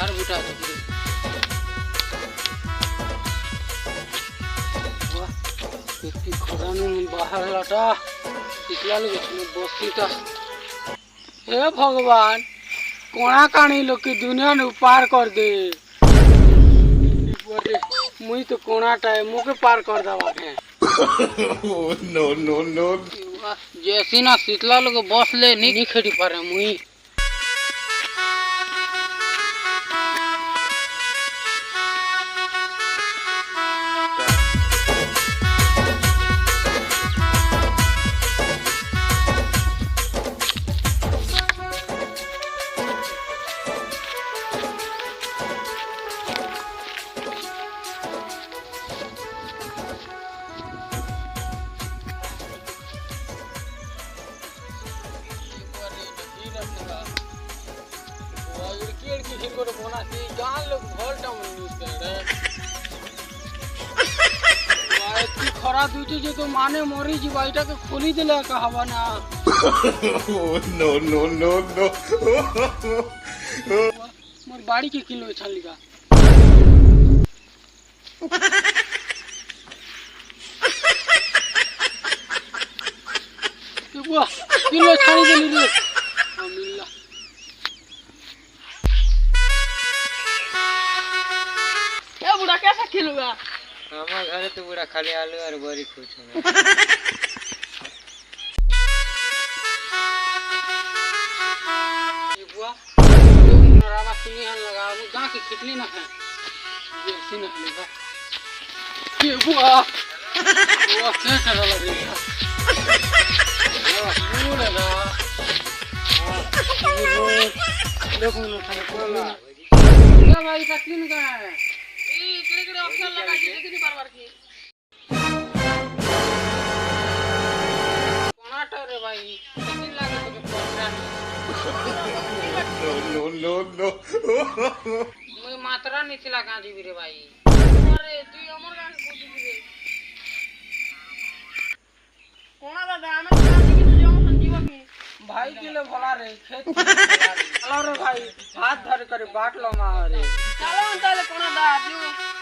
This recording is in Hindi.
घर बुटा दे वाह कितनी खरानु बाहर लटा इतला लोग बसीटा हे भगवान कोणा काणी लोग की दुनिया ने पार कर दे मुई तो कोणाटा है मुके पार कर दवा है नो नो नो जैसी ना शीतला लोग बस ले नहीं खेटी पारे मुई खरा दुटी जे तो माने मोरी जी बाईटा के खोली दिले कहवा ना नो नो नो नो मोर बाड़ी के किलो छान लिगा बुआ किलो छानी दे ली मिल्ला ए बुढ़ा कैसा खिलूगा हमारे घर तो बुढ़ा खाली आलू और बड़ी खुश है ये बुआ रावा सुनी हन लगा वो गांव की खिटली ना है ये सीना लेगा ये बुआ बुआ क्या कर लग रही है बुआ ना देखो ना खाने क्या भाई तकलीफ का है इकडे ऑप्शन लगा के किती बार की कोणाटा रे भाई किती लागे तुझे प्रोग्राम नो नो नो मैं मात्रा निचला का दी रे भाई अरे तू हमर गांव के पूछी रे कोना दादा हमें की तुझे हम संजीव की भाई के लिए भला रे खेत चला रे भाई हाथ धर कर बाट लो मारे चलो अंतले कोना दा दियो